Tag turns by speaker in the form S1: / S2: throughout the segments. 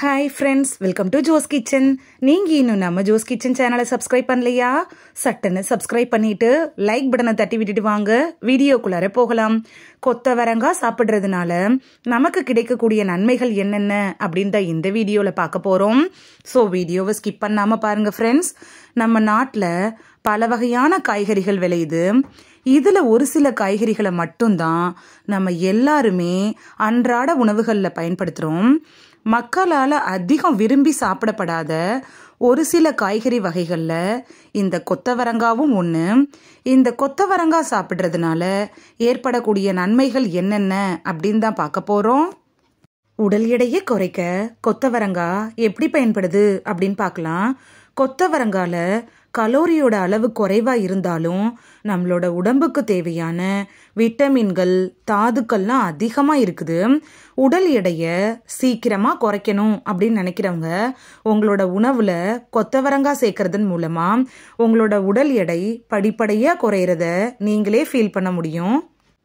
S1: Hi friends, welcome to Jo's kitchen. நீங்கள் இன்னும் நம்ம ஜோஸ் கிச்சன் சேனலை சப்ஸ்கிரைப் பண்ணலையா? சட்டுன்னு சப்ஸ்கிரைப் பண்ணிட்டு லைக் பட்டனை தட்டி விட்டுட்டு வாங்க, வீடியோக்குள்ளார போகலாம். கொத்தவரங்காய் சாப்பிட்றதுனால நமக்கு கிடைக்கக்கூடிய நன்மைகள் என்னென்ன அப்படின்னு தான் இந்த வீடியோவில் பார்க்க போகிறோம். ஸோ வீடியோவை ஸ்கிப் பண்ணாமல் பாருங்கள் ஃப்ரெண்ட்ஸ். நம்ம நாட்டில் பல வகையான காய்கறிகள் விளையுது. இதில் ஒரு சில காய்கறிகளை மட்டும்தான் நம்ம எல்லாருமே அன்றாட உணவுகளில் பயன்படுத்துகிறோம். மக்களால் அதிகம் விரும்பி சாப்பிடப்படாத ஒரு சில காய்கறி வகைகளில் இந்த கொத்தவரங்காவும் ஒன்று. இந்த கொத்தவரங்காய் சாப்பிட்றதுனால ஏற்படக்கூடிய நன்மைகள் என்னென்ன அப்படின்னு தான் பார்க்க போகிறோம். உடல் எடையை குறைக்க கொத்தவரங்காய் எப்படி பயன்படுது அப்படின்னு பார்க்கலாம். கொத்தவரங்கால கலோரியோட அளவு குறைவாக இருந்தாலும் நம்மளோட உடம்புக்கு தேவையான விட்டமின்கள், தாதுக்கள்லாம் அதிகமாக இருக்குது. உடல் எடையை சீக்கிரமாக குறைக்கணும் அப்படின்னு நினைக்கிறவங்க உங்களோட உணவில் கொத்தவரங்காய் சேர்க்கறதன் மூலமாக உங்களோட உடல் எடை படிப்படியாக குறையிறத நீங்களே ஃபீல் பண்ண முடியும்.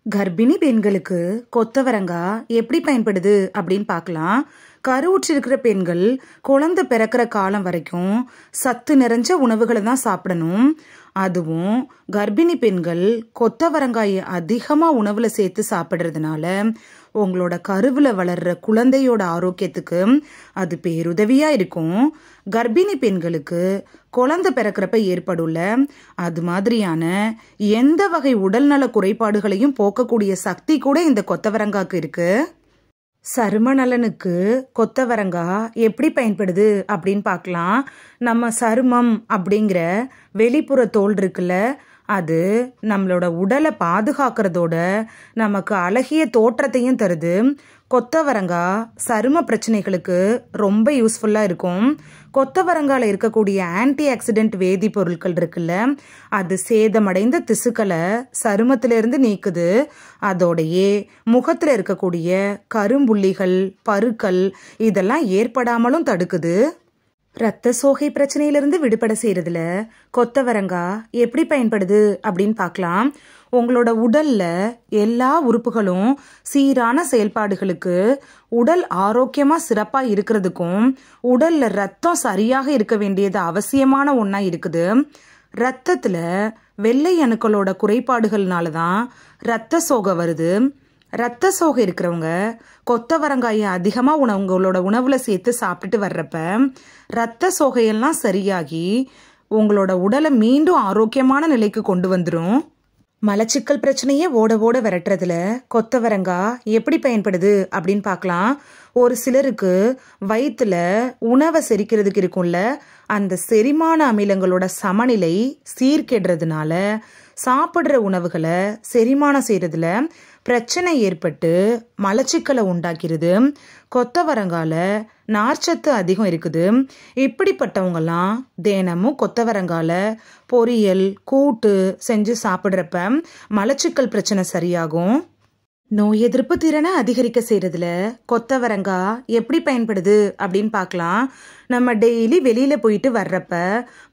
S1: கர்ப்பிணி பெண்களுக்கு கொத்தவரங்காய் எப்படி பயன்படுது அப்படின்னு பார்க்கலாம். கருவுற்றிருக்கிற பெண்கள் குழந்தை பிறக்கிற காலம் வரைக்கும் சத்து நிறைஞ்ச உணவுகளை தான் சாப்பிடணும். அதுவும் கர்ப்பிணி பெண்கள் கொத்தவரங்காயை அதிகமாக உணவில் சேர்த்து சாப்பிட்றதுனால உங்களோட கருவில் வளர்கிற குழந்தையோட ஆரோக்கியத்துக்கு அது பேருதவியாக இருக்கும். கர்ப்பிணி பெண்களுக்கு குழந்தை பிறக்கிறப்ப ஏற்படுள்ள அது மாதிரியான எந்த வகை உடல்நல குறைபாடுகளையும் போக்கக்கூடிய சக்தி கூட இந்த கொத்தவரங்காய்க்கு இருக்கு. சரும நலனுக்கு கொத்தவரங்காய் எப்படி பயன்படுது அப்படின்னு பார்க்கலாம். நம்ம சருமம் அப்படிங்கிற வெளிப்புற தோல் இருக்குல்ல, அது நம்மளோட உடலை பாதுகாக்கிறதோட நமக்கு அழகிய தோற்றத்தையும் தருது. கொத்தவரங்காய் சரும பிரச்சனைகளுக்கு ரொம்ப யூஸ்ஃபுல்லாக இருக்கும். கொத்தவரங்காயில் இருக்கக்கூடிய ஆன்டி ஆக்சிடென்ட் வேதிப்பொருட்கள் இருக்குல்ல, அது சேதமடைந்த திசுக்களை சருமத்திலிருந்து நீக்குது. அதோடையே முகத்தில் இருக்கக்கூடிய கரும்புள்ளிகள், பருக்கள் இதெல்லாம் ஏற்படாமலும் தடுக்குது. ரத்த சோகை பிரச்சனையிலிருந்து விடுபட செய்யறதுல கொத்தவரங்காய் எப்படி பயன்படுது அப்படின்னு பார்க்கலாம். உங்களோட உடல்ல எல்லா உறுப்புகளும் சீரான செயல்பாடுகளுக்கு, உடல் ஆரோக்கியமா சிறப்பா இருக்கிறதுக்கும் உடல்ல ரத்தம் சரியாக இருக்க வேண்டியது அவசியமான ஒன்றா இருக்குது. ரத்தத்துல வெள்ளை அணுக்களோட குறைபாடுகள்னால தான் ரத்த சோகை வருது. ரத்த சோகை இருக்கிறவங்க கொத்தவரங்காயை அதிகமாக உங்களோட உணவில் சேர்த்து சாப்பிட்டுட்டு வர்றப்ப ரத்த சோகையெல்லாம் சரியாகி உங்களோட உடலை மீண்டும் ஆரோக்கியமான நிலைக்கு கொண்டு வந்துடும். மலச்சிக்கல் பிரச்சனையை ஓட ஓட விரட்டுறதுல கொத்தவரங்காய் எப்படி பயன்படுது அப்படின்னு பார்க்கலாம். ஒரு சிலருக்கு வயிற்றுல உணவை செரிக்கிறதுக்கு இருக்கும்ல, அந்த செரிமான அமிலங்களோட சமநிலை சீர்கெடுறதுனால சாப்பிட்ற உணவுகளை செரிமானம் செய்யறதுல பிரச்சனை ஏற்பட்டு மலச்சிக்கலை உண்டாக்கிறது. கொத்தவரங்கால நார்ச்சத்து அதிகம் இருக்குது. இப்படிப்பட்டவங்கெல்லாம் தினமும் கொத்தவரங்கால பொரியல், கூட்டு செஞ்சு சாப்பிட்றப்ப மலச்சிக்கல் பிரச்சனை சரியாகும். நோய் எதிர்ப்பு திறனை அதிகரிக்க செய்யறதுல கொத்தவரங்காய் எப்படி பயன்படுது அப்படின்னு பார்க்கலாம். நம்ம டெய்லி வெளியில போயிட்டு வர்றப்ப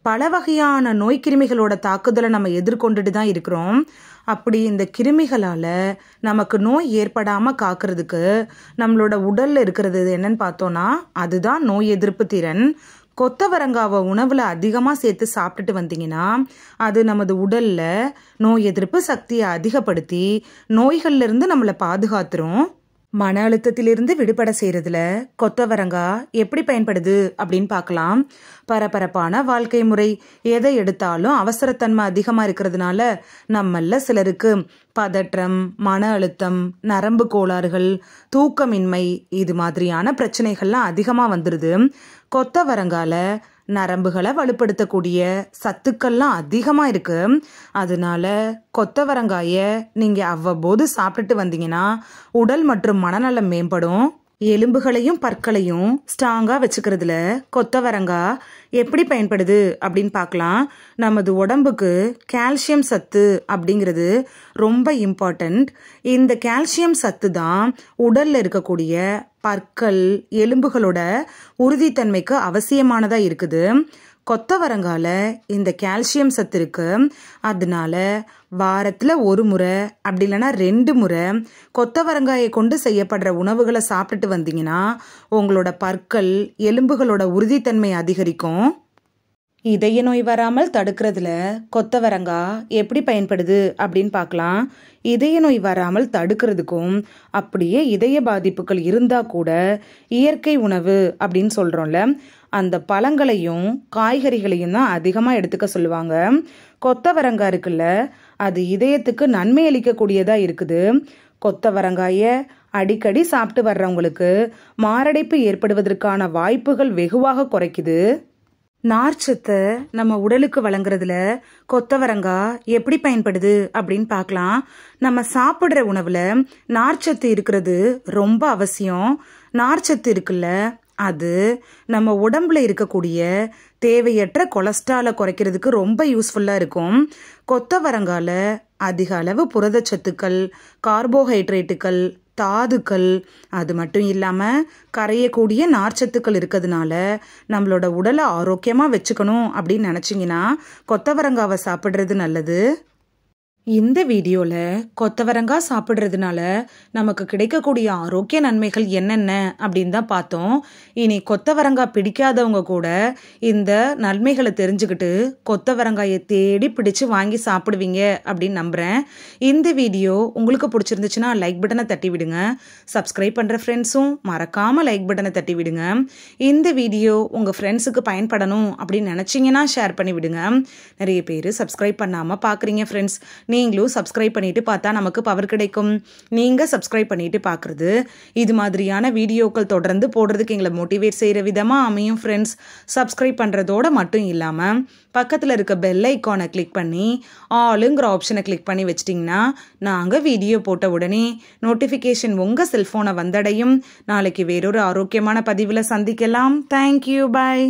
S1: பல வகையான நோய் கிருமிகளோட தாக்குதலை நம்ம எதிர்கொண்டுட்டு தான் இருக்கிறோம். அப்படி இந்த கிருமிகளால நமக்கு நோய் ஏற்படாம காக்கிறதுக்கு நம்மளோட உடல்ல இருக்கிறது என்னன்னு பார்த்தோம்னா அதுதான் நோய் எதிர்ப்பு திறன். கொத்தவரங்காவை உணவில் அதிகமாக சேர்த்து சாப்பிட்டுட்டு வந்தீங்கன்னா அது நமது உடலில் நோய் எதிர்ப்பு சக்தியை அதிகப்படுத்தி நோய்கள்லேருந்து நம்மளை பாதுகாத்துரும். மன அழுத்தத்திலிருந்து விடுபட செய்கிறதுல கொத்தவரங்காய் எப்படி பயன்படுது அப்படின்னு பார்க்கலாம். பரபரப்பான வாழ்க்கை முறை, எதை எடுத்தாலும் அவசரத்தன்மை அதிகமாக இருக்கிறதுனால நம்மள சிலருக்கு பதற்றம், மன அழுத்தம், நரம்பு கோளாறுகள், தூக்கமின்மை இது மாதிரியான பிரச்சனைகள்லாம் அதிகமாக வந்துடுது. கொத்தவரங்கால நரம்புகளை வலுப்படுத்தக்கூடிய சத்துக்கள்லாம் அதிகமாக இருக்கு. அதனால கொத்தவரங்காயை நீங்கள் அவ்வப்போது சாப்பிட்டுட்டு வந்தீங்கன்னா உடல் மற்றும் மனநலம் மேம்படும். எலும்புகளையும் பற்களையும் ஸ்ட்ராங்காக வச்சுக்கிறதுல கொத்தவரங்காய் எப்படி பயன்படுது அப்படின்னு பார்க்கலாம். நமது உடம்புக்கு கால்சியம் சத்து அப்படிங்கிறது ரொம்ப இம்பார்ட்டண்ட். இந்த கால்சியம் சத்து தான் உடல்ல இருக்கக்கூடிய பற்கள், எலும்புகளோட உறுதித்தன்மைக்கு அவசியமானதாக இருக்குது. கொத்தவரங்கால இந்த கால்சியம் சத்து இருக்கு. அதனால வாரத்தில் ஒரு முறை அப்படி இல்லைன்னா 2 முறை கொத்தவரங்காயை கொண்டு செய்யப்படுற உணவுகளை சாப்பிட்டுட்டு வந்தீங்கன்னா உங்களோட பற்கள் எலும்புகளோட உறுதித்தன்மை அதிகரிக்கும். இதய நோய் வராமல் தடுக்கிறதுல கொத்தவரங்காய் எப்படி பயன்படுது அப்படின்னு பார்க்கலாம். இதய நோய் வராமல் தடுக்கிறதுக்கும் அப்படியே இதய பாதிப்புகள் இருந்தால் கூட இயற்கை உணவு அப்படின்னு சொல்கிறோம்ல, அந்த பழங்களையும் காய்கறிகளையும் தான் அதிகமாக எடுத்துக்க சொல்லுவாங்க. கொத்தவரங்காய் இருக்குல்ல, அது இதயத்துக்கு நன்மை அளிக்கக்கூடியதாக இருக்குது. கொத்தவரங்காயை அடிக்கடி சாப்பிட்டு வர்றவங்களுக்கு மாரடைப்பு ஏற்படுவதற்கான வாய்ப்புகள் வெகுவாக குறைக்குது. நார்ச்சத்தை நம்ம உடலுக்கு வழங்குறதுல கொத்தவரங்காய் எப்படி பயன்படுது அப்படின்னு பார்க்கலாம். நம்ம சாப்பிட்ற உணவுல நார்ச்சத்து இருக்கிறது ரொம்ப அவசியம். நார்ச்சத்து இருக்குல்ல, அது நம்ம உடம்புல இருக்கக்கூடிய தேவையற்ற கொலஸ்ட்ராலை குறைக்கிறதுக்கு ரொம்ப யூஸ்ஃபுல்லாக இருக்கும். கொத்தவரங்கால அதிக அளவு புரதச்சத்துக்கள், கார்போஹைட்ரேட்டுகள், தாதுக்கள், அது மட்டும் இல்லாமல் கரையக்கூடிய நார்ச்சத்துக்கள் இருக்கிறதுனால நம்மளோட உடலை ஆரோக்கியமாக வச்சுக்கணும் அப்படின்னு நினச்சிங்கன்னா கொத்தவரங்காவை சாப்பிட்றது நல்லது. இந்த வீடியோவில் கொத்தவரங்காய் சாப்பிட்றதுனால நமக்கு கிடைக்கக்கூடிய ஆரோக்கிய நன்மைகள் என்னென்ன அப்படின்னு தான் பார்த்தோம். இனி கொத்தவரங்காய் பிடிக்காதவங்க கூட இந்த நன்மைகளை தெரிஞ்சுக்கிட்டு கொத்தவரங்காயை தேடி பிடிச்சு வாங்கி சாப்பிடுவீங்க அப்படின்னு நம்புகிறேன். இந்த வீடியோ உங்களுக்கு பிடிச்சிருந்துச்சுன்னா லைக் பட்டனை தட்டி விடுங்க. சப்ஸ்கிரைப் பண்ணுற ஃப்ரெண்ட்ஸும் மறக்காமல் லைக் பட்டனை தட்டி விடுங்க. இந்த வீடியோ உங்கள் ஃப்ரெண்ட்ஸுக்கு பயன்படணும் அப்படின்னு நினச்சிங்கன்னா ஷேர் பண்ணி விடுங்க. நிறைய பேர் சப்ஸ்கிரைப் பண்ணாமல் பார்க்குறீங்க ஃப்ரெண்ட்ஸ். நீங்களும் சப்ஸ்கிரைப் பண்ணிட்டு பார்த்தா நமக்கு பவர் கிடைக்கும். நீங்கள் சப்ஸ்கிரைப் பண்ணிட்டு பார்க்குறது இது மாதிரியான வீடியோக்கள் தொடர்ந்து போடுறதுக்கு எங்களை மோட்டிவேட் செய்கிற விதமாக அமையும் ஃப்ரெண்ட்ஸ். சப்ஸ்கிரைப் பண்ணுறதோடு மட்டும் இல்லாமல் பக்கத்தில் இருக்க பெல் ஐக்கானை கிளிக் பண்ணி ஆளுங்கிற ஆப்ஷனை கிளிக் பண்ணி வச்சிட்டிங்கன்னா நாங்கள் வீடியோ போட்ட உடனே நோட்டிஃபிகேஷன் உங்கள் செல்ஃபோனை வந்தடையும். நாளைக்கு வேறொரு ஆரோக்கியமான பதிவில் சந்திக்கலாம். தேங்க்யூ, பாய்.